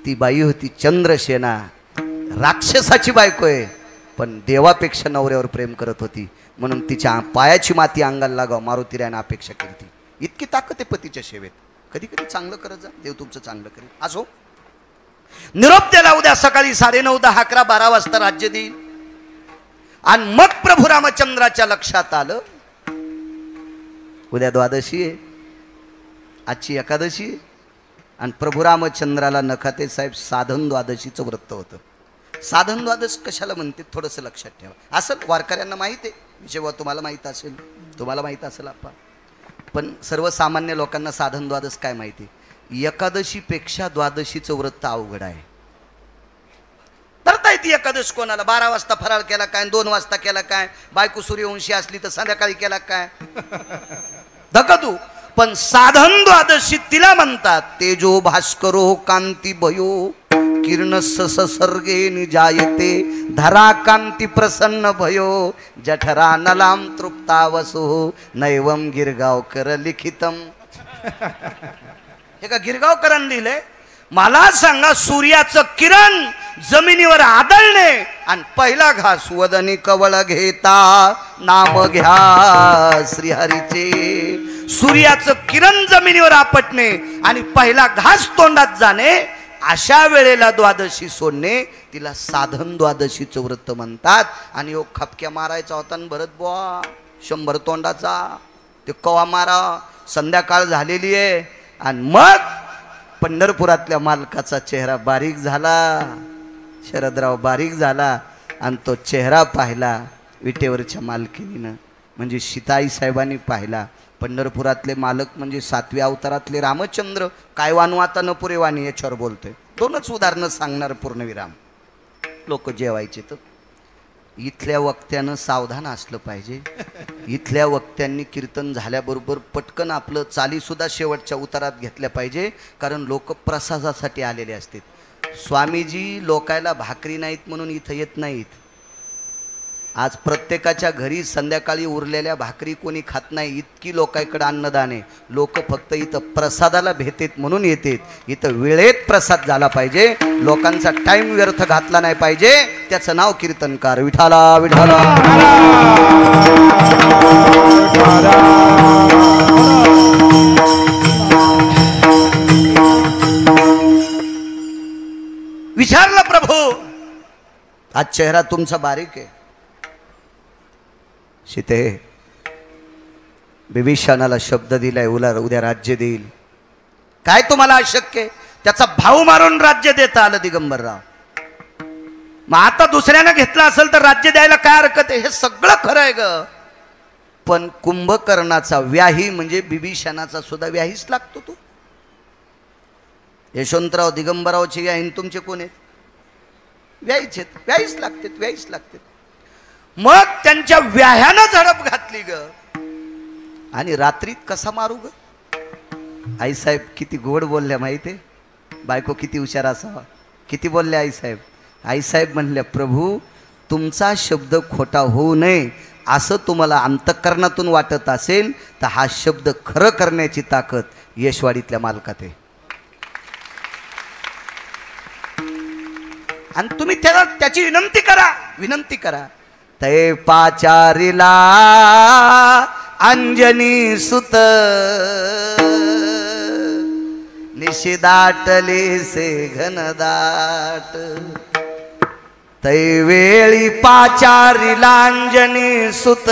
ती बाई होती चंद्रसेना. राक्षसाची बायको आहे, पण देवापेक्षा नवऱ्यावर प्रेम करत होती. म्हणून तिच्या पायाची माती अंगाला लागाव मारुतीरायनं अपेक्षा केली ती. इतकी ताकद आहे पतीच्या सेवेत. कधी कधी चांगलं करत जा, देव तुमचं चांगलं करेल. असो, निरोप द्याला उद्या सकाळी 9:30, 10, 11, 12 वाजता राज्य देईल. आणि मग प्रभू रामचंद्राच्या लक्षात आलं उद्या द्वादशी आहे, आजची एकादशी आहे. आणि प्रभू रामचंद्राला नखाते साहेब साधन द्वादशीचं व्रत होतं. साधन द्वादश कशाला म्हणते थोडंसं लक्षात ठेवा. असं वारकऱ्यांना माहीत आहे, जेव्हा तुम्हाला माहीत असेल, तुम्हाला माहीत असेल आपण. पण सर्वसामान्य लोकांना साधन द्वादश काय माहिती आहे. एकादशीपेक्षा द्वादशीचं व्रत अवघड आहे. करता येते एकादश कोणाला. 12 वाजता फराळ केला काय, 2 वाजता केला काय, बायको सूर्यवंशी असली तर संध्याकाळी केला काय, धकतू. पण साधन द्वादशी तिला म्हणतात तेजो भास्करो कांती भयो किरण ससर्गे निजायते धरा कांती प्रसन्न भयो जठरा नलाम तृप्तावसो नैवम गिरगावकर लिखितम. हे का गिरगावकरांनी लिहिलंय. मला सांगा, सूर्याचं किरण जमिनीवर आदळणे आणि पहिला घास वदनी कवळ घेता नाम घ्या श्रीहरीचे. सूर्याचं किरण जमिनीवर आपटणे आणि पहिला घास तोंडात जाणे, अशा वेळेला द्वादशी सोडणे, तिला साधन द्वादशीचं व्रत म्हणतात. आणि यो खपक्या मारायचा होता न भरत बुवा 100 तोंडाचा, ते कवा मारा. संध्याकाळ झालेली आहे आणि मग पंढरपुरातल्या मालकाचा चेहरा बारीक झाला, शरदराव बारीक झाला आणि तो चेहरा पाहिला विटेवरच्या मालकिनीनं, म्हणजे सीताई साहेबांनी पाहिला. पंढरपुरातले मालक म्हणजे 7व्या अवतारातले रामचंद्र. काय वानू आता न पुरे वाणी, याच्यावर बोलतोय. 2च उदाहरणं सांगणार पूर्णविराम. लोक जेवायचे तर इथल्या वक्त्यानं सावधान असलं पाहिजे. इथल्या वक्त्यांनी कीर्तन झाल्याबरोबर पटकन आपलं चालीसुद्धा शेवटच्या उतारात घेतल्या पाहिजे, कारण लोक प्रसादासाठी आलेले असतात. स्वामीजी लोकायला भाकरी नाहीत म्हणून इथं येत नाहीत. आज प्रत्येकाच्या घरी संध्याकाळी उरलेल्या भाकरी कोणी खात नाही, इतकी लोकांकडे अन्नदान आहे. लोक फक्त इथं प्रसादाला भेटेत म्हणून येतात. इथं वेळेत प्रसाद झाला पाहिजे, लोकांचा टाइम व्यर्थ घातला नाही पाहिजे. त्याचं नाव कीर्तनकार. विठाला विठाला. विचारलं प्रभू, आज चेहरा तुमचा बारीक आहे. सीते, विभीषणाला शब्द दिलाय उद्या राज्य देईल. काय तुम्हाला अशक्य आहे? त्याचा भाव मारून राज्य देता आलं दिगंबरराव. मग आता दुसऱ्यानं घेतलं असेल तर राज्य द्यायला काय हरकत आहे? हे सगळं खरं आहे ग, पण कुंभकर्णाचा व्याही म्हणजे विभीषणाचा सुद्धा व्याहीच लागतो. तो यशवंतराव दिगंबररावचे व्याहीन तुमचे कोण आहेत? व्याहीच आहेत, व्याहीच लागतात, व्याहीच लागतात. मग त्यांच्या व्याह्यानं झडप घातली ग, आणि रात्रीत कसा मारू ग? आईसाहेब किती गोड बोलल्या माहिती, बायको किती हुशार असावा. किती बोलल्या आईसाहेब? आईसाहेब म्हणल्या, प्रभू तुमचा शब्द खोटा होऊ नये असं तुम्हाला अंतःकरणातून वाटत असेल तर हा शब्द खरं करण्याची ताकद यशवाडीतल्या मालकात आहे. आणि तुम्ही त्याची विनंती करा, विनंती करा. तै पाचारिला अंजनी सुत निशिदाटले से घनदाट. तै वेळी पाचारिला अंजनी सुत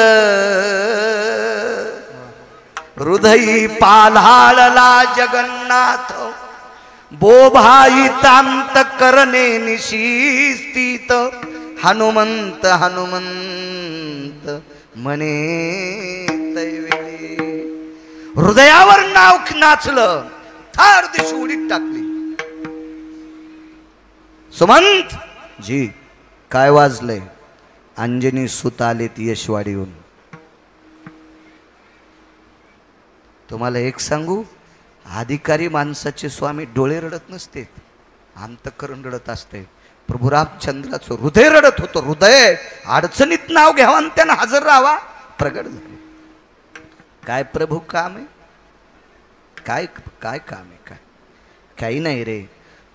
हृदयी पाल्हाळला जगन्नाथ. बोभाईतांत करणे निशिस्तित हनुमंत हनुमंत म्हणे तैवेळी. हृदयावर नाव नाचलं, थार दिशू उडीत टाकली. सुमंत जी काय वाजलंय? अंजनी सुत आलेत यशवाडीहून. तुम्हाला एक सांगू, अधिकारी माणसाचे स्वामी डोळे रडत नसते, अंतःकरण रडत असते. प्रभू रामचंद्राचं हृदय रडत होतं. हृदय अडचणीत नाव घ्यावा आणि त्यानं हजर राहावा. प्रगट झाले. काय प्रभू काम आहे? काय काय काम आहे? काय काही नाही रे.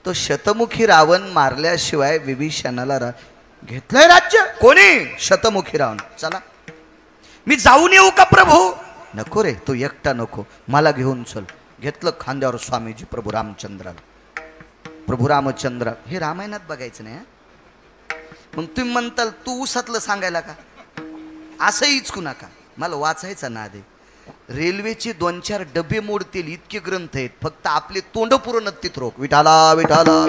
तो शतमुखी रावण मारल्याशिवाय विभीषणाला घेतलंय राज्य. कोणी? शतमुखी रावण. चला मी जाऊन येऊ का प्रभू? नको रे, तो एकटा नको, मला घेऊन चल. घेतलं खांद्यावर स्वामीजी प्रभू रामचंद्राला. प्रभू रामचंद्र हे रामायणात बघायचं नाही. मग तुम्ही म्हणताल तू उसातलं सांगायला का? असंही इचकू नका, मला वाचायचा नाद आहे. रेल्वेचे 2-4 डबे मोडतील इतके ग्रंथ आहेत, फक्त आपले तोंड पुरण तित रोख. विठाला विठाला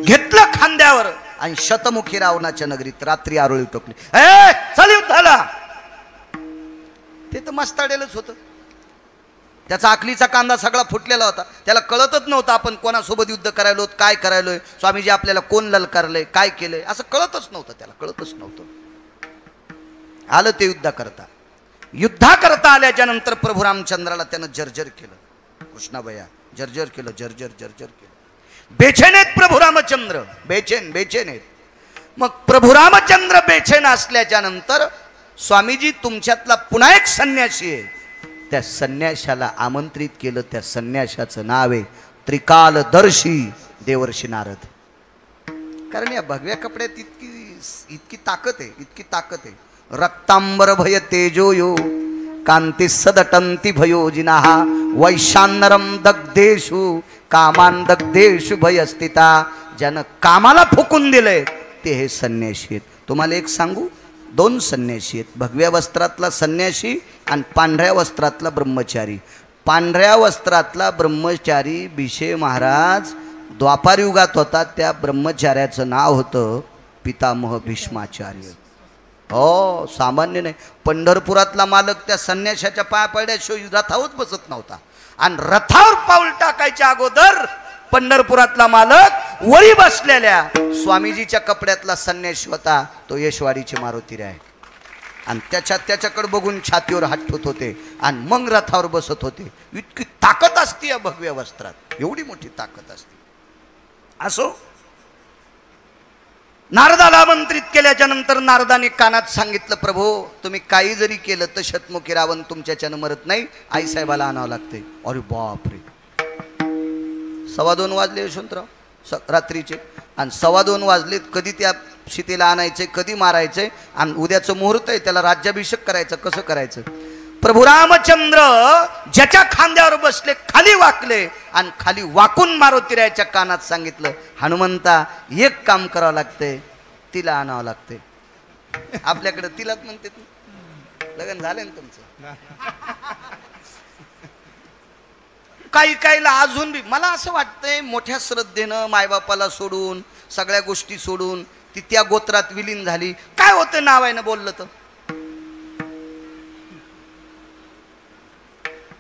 घेतलं खांद्यावर आणि शतमुखी रावणाच्या नगरीत रात्री आरोळी टोकली. चल युद्धाला. ते तर मस्ताडेलच होतं. त्याचा आखलीचा कांदा सगळा फुटलेला होता. त्याला कळतच नव्हतं आपण कोणासोबत युद्ध करायलो, काय करायलोय, स्वामीजी आपल्याला कोण ललकारलंय, काय केलंय, असं कळतच नव्हतं. त्याला कळतच नव्हतं. आलं ते युद्ध करता. युद्धा करता आल्याच्या नंतर प्रभू रामचंद्राला त्यानं जर्जर केलं. कृष्णाबया जर्जर केलं, जर्जर जर्जर केलं. बेचैन आहेत प्रभू रामचंद्र, बेचैन बेचैन आहेत. मग प्रभू रामचंद्र बेचैन असल्याच्या नंतर स्वामीजी तुमच्यातला पुन्हा एक संन्यासी आहे, त्या संन्याशाला आमंत्रित केलं. त्या संन्याशाचं नाव आहे त्रिकालदर्शी देवर्षी नारद. कारण या भगव्या कपड्यात इतकी ताकद आहे, इतकी ताकद आहे. रक्तांबर भय तेजो यो कांती सदटंती भयोजिनाः वैशानरम दग्धेषु कामान दग्धेषु भय स्थिता. ज्यानं कामाला फुकून दिलंय ते हे संन्यासी आहेत. तुम्हाला एक सांगू, दोन संन्यासी आहेत, भगव्या वस्त्रातला संन्यासी आणि पांढऱ्या वस्त्रातला ब्रह्मचारी. पांढऱ्या वस्त्रातला ब्रह्मचारी भिषे महाराज द्वापार युगात होता. त्या ब्रह्मचार्याचं नाव होतं पितामह भीष्माचार्य. हो, सामान्य नाही. पंढरपुरातला मालक त्या संन्याशाच्या पाया पडल्याशिवाय रथावर बसत नव्हता. आणि रथावर पाऊल टाकायच्या अगोदर पंढरपुरातला मालक वरी बसलेल्या स्वामीजीच्या कपड्यातला संन्यासी होता, तो यशवाडीचे मारुतीराय आहे. आणि त्याच्याकडे बघून छातीवर हात ठेवत होते आणि मग रथावर बसत होते. इतकी ताकद असते या भगव्या वस्त्रात, एवढी मोठी ताकद असते. असो, नारदाला आमंत्रित केल्याच्या नंतर नारदाने कानात सांगितलं, प्रभू तुम्ही काही जरी केलं तर शतमुखी रावण तुमच्याच्यानं मरत नाही, आईसाहेबाला आणावं लागते. अरे बापरे, 2:15 वाजले यशवंतराव रात्रीचे. आणि 2:15 वाजलेत, कधी त्या सीतेला आणायचंय, कधी मारायचंय, आणि उद्याचं मुहूर्त आहे, त्याला राज्याभिषेक करायचं, कसं करायचं. प्रभू रामचंद्र ज्याच्या खांद्यावर बसले खाली वाकले आणि खाली वाकून मारुतीरायाच्या कानात सांगितलं, हनुमंता एक काम करावं लागतंय, तिला आणावं लागतंय. आपल्याकडे तिलाच म्हणते, लग्न झालंय ना तुमचं. काही काहीला अजून बी मला असं वाटतंय मोठ्या श्रद्धेनं मायबापाला सोडून सगळ्या गोष्टी सोडून ती त्या गोत्रात विलीन झाली. काय होतं नावायनं बोललं तर.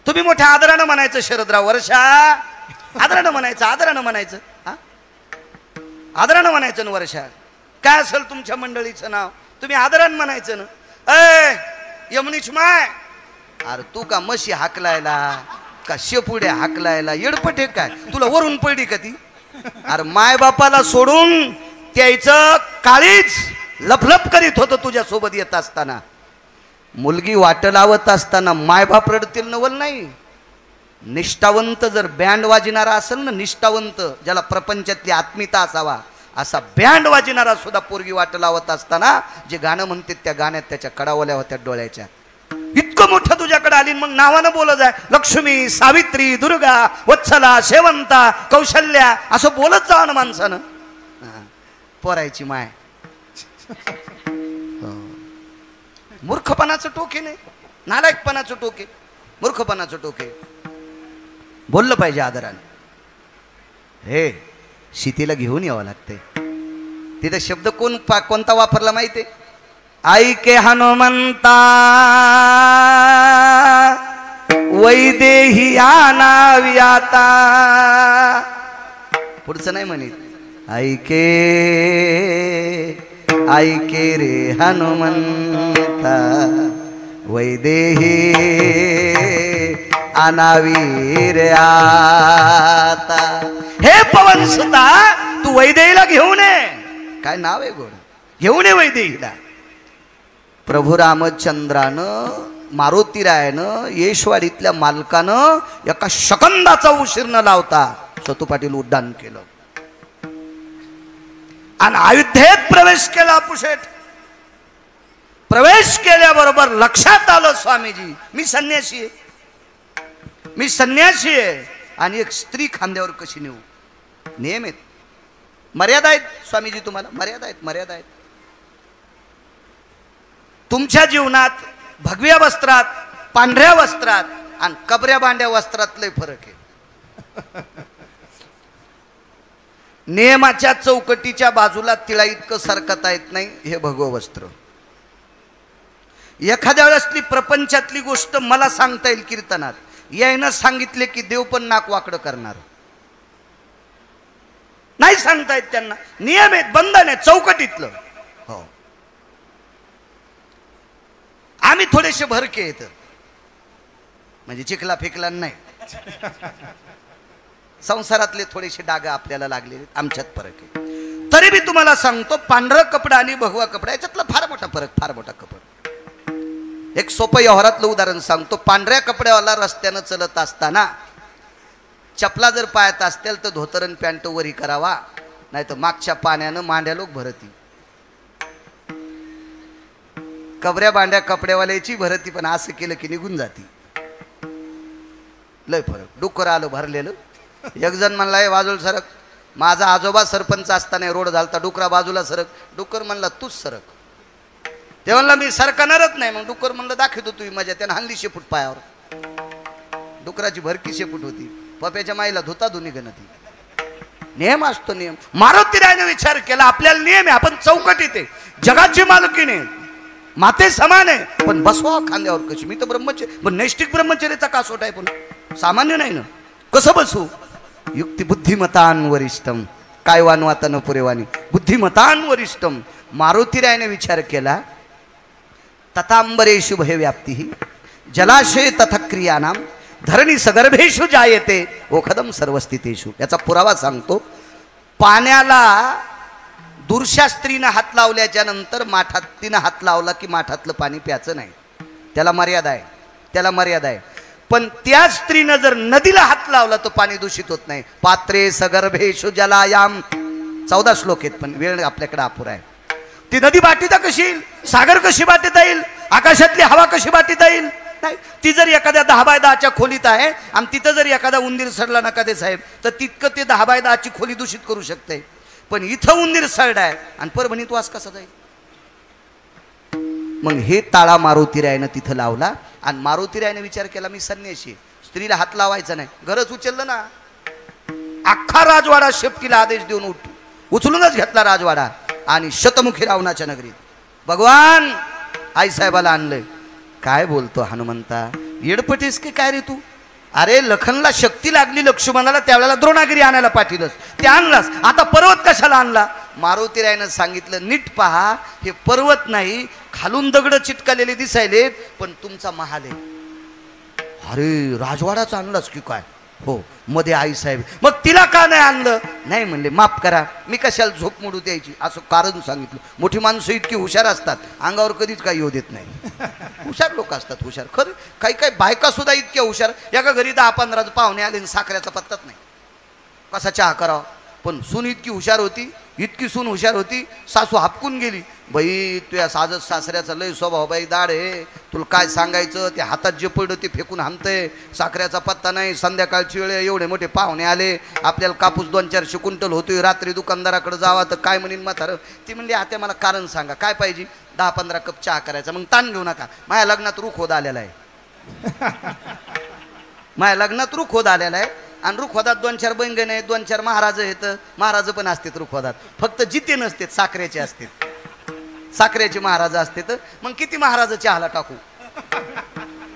तुम्ही मोठ्या आदरानं म्हणायचं शरदराव वर्षा, आदरानं म्हणायचं, आदरानं म्हणायचं, हा आदरानं म्हणायचं ना वर्षा. काय असेल तुमच्या मंडळीचं नाव, तुम्ही आदरानं म्हणायचं ना. यमुनीच माय, अरे तू का म्हशी हाकलायला का शेपुड्या हाकलायला येडपटे काय, तुला वरून पडली का ती. अरे माय बापाला सोडून त्याचं काळीच लपलप करीत होतं तुझ्या सोबत येत असताना. मुलगी वाट लावत असताना मायबाप रडतील नवल नाही. निष्ठावंत जर बँड वाजणारा असेल ना, निष्ठावंत ज्याला प्रपंचातली आत्मीयता असावा, असा बँड वाजणारा सुद्धा पोरगी वाट लावत असताना जे गाणं म्हणते त्या गाण्यात त्याच्या कडावल्या होत्या डोळ्याच्या. इतकं मोठं तुझ्याकडे आली, मग नावानं बोलत आहे, लक्ष्मी, सावित्री, दुर्गा, वत्सला, शेवंता, कौशल्या, असं बोलत जावं ना माणसानं. पोरायची माय. मूर्खपणाचं टोके नाही, नालायकपणाचं टोके, मूर्खपणाचं टोके. बोललं पाहिजे आदराने. हे सीतेला घेऊन यावं लागतंय. तिथं शब्द कोणता वापरला माहितीये, ऐके हनुमंता वैदेही आणावी आता. पुढचं नाही म्हणित, ऐके ऐके रे हनुमंता वैदेही आणावी रे आता. हे पवन सुता, तू वैदेहीला घेऊन ये. काय नाव आहे गोड, घेऊन ये वैदेहीला. प्रभू रामचंद्रानं मारुतीरायानं येशवाडीतल्या मालकानं एका शकंदाचा उशीर न लावता सतू पाटील उड्डाण केलं आणि अयोध्येत प्रवेश केला. पुशेट प्रवेश केल्याबरोबर लक्षात आलं स्वामीजी मी संन्यासी आहे, मी संन्यासी आहे आणि एक स्त्री खांद्यावर कशी नेऊ. नियम आहेत, मर्यादा आहेत स्वामीजी, तुम्हाला मर्यादा आहेत, मर्यादा आहेत. तुमच्या जीवनात भगव्या वस्त्रात, पांढऱ्या वस्त्रात आणि कबऱ्या बांड्या वस्त्रात लय फरक आहे. नियमाच्या चौकटीच्या बाजूला तिळा इतकं सरकता येत नाही हे भगवं वस्त्र. एखाद्या वेळेसली प्रपंचातली गोष्ट मला सांगता येईल कीर्तनात, यायनं सांगितले की देव पण नाक वाकडं करणार नाही, सांगता येत त्यांना. नियम आहेत, बंधन आहे चौकटीतलं. हो, आम्ही थोडेसे भरके येत, म्हणजे चिखला फेकला नाही, संसारातले थोडेसे डाग आपल्याला लागलेले, आमच्यात फरक आहे. तरी मी तुम्हाला सांगतो, पांढरा कपडा आणि भगवा कपडा याच्यातला फार मोठा फरक, फार मोठा कपड. एक सोपं व्यवहारातलं उदाहरण सांगतो. पांढऱ्या कपड्यावाला रस्त्यानं चलत असताना चपला जर पायात असतील तर धोतरन पॅन्ट वरी करावा, नाही तर मागच्या पाण्यानं मांड्या लोक भरती. कबऱ्या बांड्या कपड्यावाल्याची भरती, पण असं केलं की निघून जाती. लय फरक. डुक्कर आलं भरलेलं. एक जण म्हणला, हे बाजूला सरक. माझा आजोबा सरपंच असताना रोड झालता, डुकरा बाजूला सरक. डुक्कर म्हणला तूच सरक. ते म्हणला मी सरकणारच नाही. मग डुक्कर म्हणलं दाखवतो तुम्ही मजा. त्यानं हल्ली शेपूट पायावर. डुकराची भरकी शेपूट होती. पप्याच्या माईला धुता धुनी गणती. नियम असतो नियम. मारुती रायने विचार केला, आपल्याला नियम आहे, आपण चौकटीत आहे, जगाची मालकीने माते समान आहे, पण बसवा खांद्यावर कशी. मी तर ब्रह्मचर्य, पण नैष्टिक ब्रह्मचर्याचा कासोट आहे, पण सामान्य नाही ना. कसं बसू? युक्ती बुद्धिमतान वरिष्ठम, काय वानवाता न पुरेवानी, बुद्धिमतान वरिष्ठम. मारुती रायने विचार केला, ततांबरेषु भयव्याप्ती जलाशय तथा क्रियानाम धरणी सगर्भेषु जायते ओखदम सर्वस्थितेषु. याचा पुरावा सांगतो. पाण्याला दुर्शास्त्रीनं हात लावल्याच्या नंतर माठात तिनं हात लावला की माठातलं पाणी प्यायचं नाही, त्याला मर्यादा आहे, त्याला मर्यादा आहे. पण त्या स्त्रीनं जर नदीला हात लावला तर पाणी दूषित होत नाही. पात्रे सगर्भेषु जलायाम 14 श्लोक आहेत, पण वेळ आपल्याकडे अपुरा आहे. ती नदी बाटीता कशी येईल? सागर कशी बाटीता येईल? आकाशातली हवा कशी बाटीता येईल? नाही. ती जर एखाद्या 10x10च्या खोलीत आहे आणि तिथं जर एखादा उंदीर सडला नका दे साहेब, तर तितकं ते 10x10ची खोली दूषित करू शकते. पण इथं उंदीर सडा आहे आणि परभणीत वास कसा जाईल? मग हे ताळा मारुतीरायनं तिथं लावला. आणि मारुतीरायनं विचार केला, मी संन्यासी, स्त्रीला हात लावायचा नाही. घरच उचललं ना, अख्खा राजवाडा शेपटीला आदेश देऊन उचलूनच घेतला राजवाडा. आणि शतमुखी रावणाच्या नगरीत भगवान आईसाहेबाला आणलंय. काय बोलतो हनुमंता, येडपटीस की काय रे तू? अरे लखनला शक्ती लागली लक्ष्मणाला, त्यावेळेला द्रोणागिरी आणायला पाठवलंस, ते आणलास, आता पर्वत कशाला आणला? मारुतीरायनं सांगितलं, नीट पहा, हे पर्वत नाही, खालून दगड चिटकलेले दिसायले, पण तुमचा महाल आहे. अरे राजवाडाच आणलास की काय? हो, मध्ये आई साहेब. मग तिला का नाही आणलं? नाही म्हणले, माफ करा, मी कशाला झोप मोडू द्यायची, असं कारण सांगितलं. मोठी माणसं इतकी हुशार असतात, अंगावर कधीच काही येऊ देत नाही. हुशार लोक असतात, हुशार खरं. काही काही बायका सुद्धा इतक्या हुशार. एका घरी 10-15 पाहुणे आले आणि साखरेचा पत्ताच नाही, कसा चहा करावा. पण सून इतकी हुशार होती, इतकी सून हुशार होती, सासू हापकून गेली. बाई तुझ्या साजत सासऱ्याचा लय स्वभाव बाई दाड आहे, तुला काय सांगायचं. ते हातात जे पडलं ते फेकून हाणतंय, साखऱ्याचा पत्ता नाही. संध्याकाळची वेळ, एवढे मोठे पाहुणे आले, आपल्याला कापूस 200-400 क्विंटल होतोय, रात्री दुकानदाराकडे जावा तर काय म्हणीन म्हातारं. ती म्हणली, आता मला कारण सांगा, काय पाहिजे? 10-15 कप चहा करायचा. मग ताण घेऊ नका, माझ्या लग्नात रुख होत आलेला आहे. माझ्या लग्नात रुख होत आलेला आहे. आणि रुखवादात 2-4 बैंगण आहेत, 2-4 महाराज आहेत. महाराज पण असतात रुखवादात, फक्त जिते नसतात, साखरेचे असतात. साखरेचे महाराज असतात. मग किती महाराज चहाला टाकू?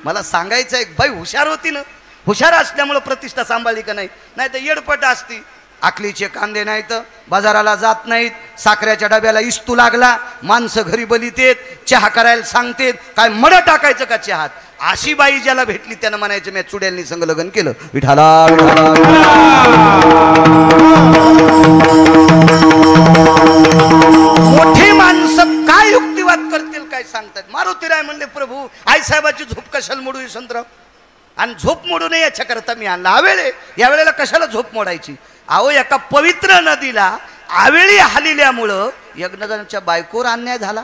मला सांगायचं एक बाई हुशार होती ना, हुशार असल्यामुळं प्रतिष्ठा सांभाळली का नाही? नाही तर येडपट असती. आकलीचे कांदे नाहीत, बाजाराला जात नाहीत, साखरेच्या डब्याला इस्तू लागला, माणसं घरी बलितेत, चहा करायला सांगतेत, काय मड टाकायचं का चहात? अशी बाई ज्याला भेटली त्यानं म्हणायचं, मी चुड्यालनी संग लग्न केलं. विठाला मोठी माणसं काय युक्तिवाद करतील काय सांगतात. मारुतीराय म्हणले, प्रभू आईसाहेबाची झोप कशाला मोडू यशवंतराव? आणि झोप मोडू नये याच्याकरता मी आणला. आवेळे या वेळेला कशाला झोप मोडायची? अहो, एका पवित्र नदीला आवेळी हालिल्यामुळं यज्ञदानाच्या बायकोवर अन्याय झाला.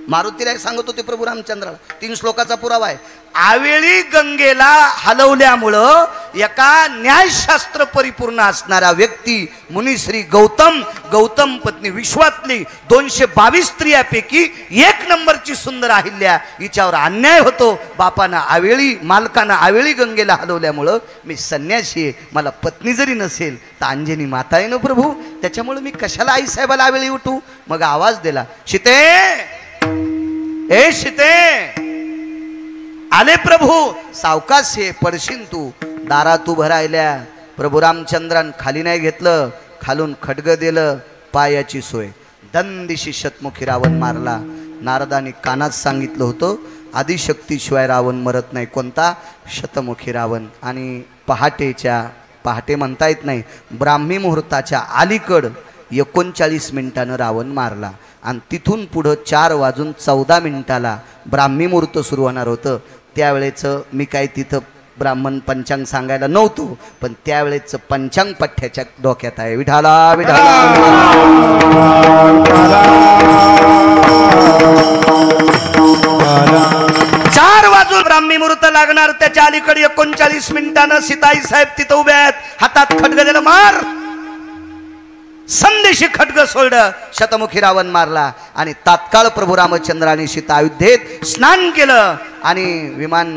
मारुतीराय सांगत होते प्रभू रामचंद्राला, 3 श्लोकाचा पुरावा आहे. आवेळी गंगेला हलवल्यामुळं एका न्यायशास्त्र परिपूर्ण असणारा व्यक्ती मुनिश्री गौतम पत्नी विश्वातली 222 स्त्रियापैकी 1 नंबरची सुंदर अहिल्या, हिच्यावर अन्याय होतो. बापानं आवेळी, मालकानं आवेळी गंगेला हलवल्यामुळं मी संन्यासी आहे, मला पत्नी जरी नसेल तर अंजनी माता आहे ना प्रभू, त्याच्यामुळे मी कशाला आई साहेबाला आवेळी उठू? मग आवाज दिला, सीते, ए सीते, आले प्रभू. सावकाश ये, पडशीन तू. दारात उभं राहिल्या. प्रभू रामचंद्रान खाली नाही घेतलं, खालून खड्ग दिलं, पायाची सोय. दंदिशी शतमुखी रावण मारला. नारदानी कानात सांगितलं होतं, आदिशक्तीशिवाय रावण मरत नाही. कोणता? शतमुखी रावण. आणि पहाटे म्हणता येत नाही, ब्राह्मी मुहूर्ताच्या अलीकड 39 मिनिटानं रावण मारला. आणि तिथून पुढं 4:14 ब्राह्मी मुहूर्त सुरू होणार होतं. त्यावेळेचं मी काय तिथं ब्राह्मण पंचांग सांगायला नव्हतो, पण त्यावेळेचं पंचांग पठ्याच्या डोक्यात आहे. विठाला विठाला 4 वाजून ब्राह्मी मुहूर्त लागणार. त्याच्या अलीकडे 39 मिनिटानं सीताई साहेब तिथं उभे आहेत. हातात खड्ग दिलं, मार. संदेशी खड्ग सोडलं, शतमुखी रावण मारला. आणि तात्काळ प्रभू रामचंद्राने सीता अयोध्येत स्नान केलं आणि विमान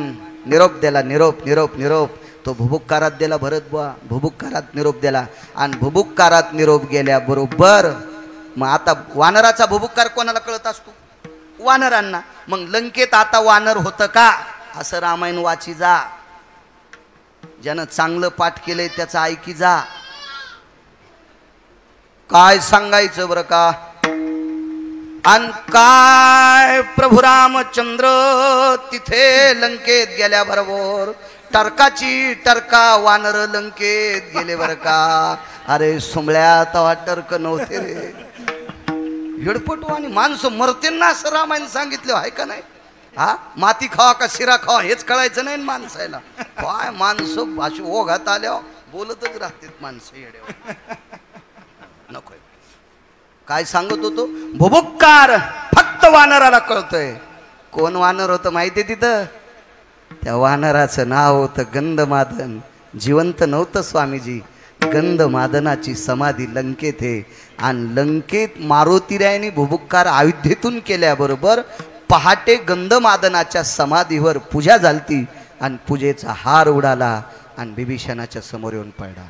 निरोप दिला. निरोप तो भुबुक्कारात दिला. भरत बुवा भुबुक्कारात निरोप दिला. आणि भुबुक्कारात निरोप गेल्याबरोबर मग आता वानराचा भुबुक्कार कोणाला कळत असतो? वानरांना. मग लंकेत आता वानर होतं का? असं रामायण वाची जा. ज्यानं चांगलं पाठ केलंय त्याचं ऐकी जा. काय सांगायचं बरं का? आणि काय प्रभू रामचंद्र तिथे लंकेत गेल्याबरोबर टरका वानर लंकेत गेले बरं का. अरे सुंबळ्या तवा टर्क नव्हते रे. हिडपटू आणि माणसं मरते ना असं रामायण सांगितलं आहे का नाही? हा, माती खावा का शिरा खावा हेच कळायचं नाही माणसाला. काय माणसं अशी ओघात आल्या बोलतच राहतात माणसं येड्यावर. नको. काय सांगत होतो? भुबुक्कार फक्त वानराला कळतोय. कोण वानर होतं माहितीये तिथं? त्या वानराचं नाव होतं गंधमादन. जिवंत नव्हतं स्वामीजी. गंधमादनाची समाधी लंकेत आहे. आणि लंकेत मारुतीरायाने भुबुक्कार अयोध्येतून केल्याबरोबर पहाटे गंधमादनाच्या समाधीवर पूजा झालती. आणि पूजेचा हार उडाला आणि बिभीषणाच्या समोर येऊन पडला.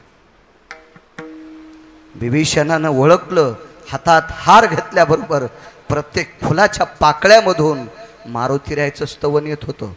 बिभीषणानं ओळखलं. हातात हार घेतल्याबरोबर प्रत्येक फुलाच्या पाकळ्यामधून मारुतीरायाचं स्तवन येत होतं.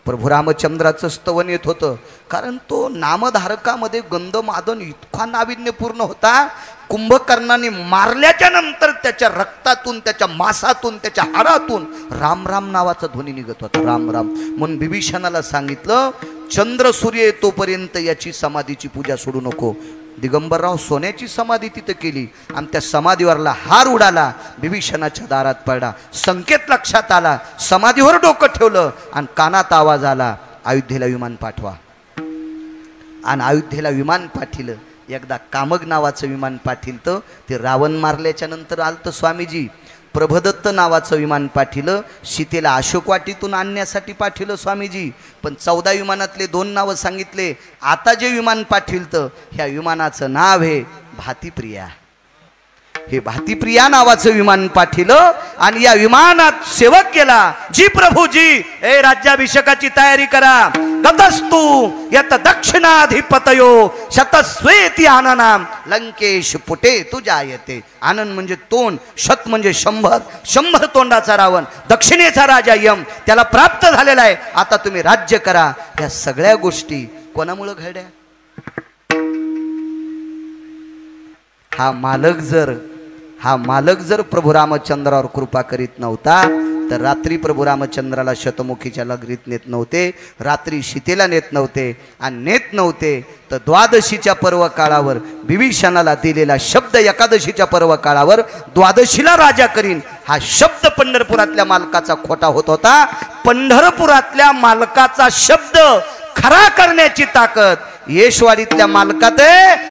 प्रभू रामचंद्राचं स्तवन येत होतं. कारण तो नामधारकामध्ये गंधमादन इतका नाविन्यपूर्ण होता. कुंभकर्णाने मारल्याच्या नंतर त्याच्या रक्तातून, त्याच्या मांसातून, त्याच्या हाडातून राम राम नावाचा ध्वनी निघत होता. राम राम. म्हणून बिभीषणाला सांगितलं, चंद्र सूर्य येतोपर्यंत याची समाधीची पूजा सोडू नको. दिगंबरराव सोन्याची समाधी तिथं केली आणि त्या समाधीवरला हार उडाला. बिभीषणाच्या दारात पडला. संकेत लक्षात आला. समाधीवर डोकं ठेवलं आणि कानात आवाज आला, अयोध्येला विमान पाठवा. आणि अयोध्येला विमान पाठिलं. एकदा कामग नावाचं विमान पाठिलं. ते रावण मारल्याच्या नंतर आलतं स्वामीजी. प्रभदत्त नावाचं विमान पाठिलं. सीतेला अशोकवाटीतून आणण्यासाठी पाठिलं स्वामीजी. पण 14 विमानातले 2 नावं सांगितले. आता जे विमान पाठिलं ह्या विमानाचं नाव आहे भातीप्रिया. हे भातीप्रिया नावाचं विमान पाठिलं आणि या विमानात सेवक केला. जी प्रभूजी, ए राज्याभिषेकाची तयारी करा. गतस्तु यत दक्षिणाधिपतयो शतस्वेति आननाम लंकेश पुटे तुझ्या येते. आनंद म्हणजे तोंड, शत म्हणजे 100. 100 तोंडाचा रावण, दक्षिणेचा राजा यम त्याला प्राप्त झालेला आहे. आता तुम्ही राज्य करा. या सगळ्या गोष्टी कोणामुळे घडल्या? हा मालक जर प्रभू रामचंद्रावर कृपा करीत नव्हता तर रात्री प्रभू रामचंद्राला शतमुखीच्या लगरीत नेत नव्हते. रात्री सीतेला नेत नव्हते. आणि नेत नव्हते तर द्वादशीच्या पर्व काळावर बिभीषणाला दिलेला शब्द, एकादशीच्या पर्व काळावर द्वादशीला राजा करीन हा शब्द पंढरपुरातल्या मालकाचा खोटा होत होता. पंढरपुरातल्या मालकाचा शब्द खरा करण्याची ताकद येशवाडीतल्या मालकात आहे.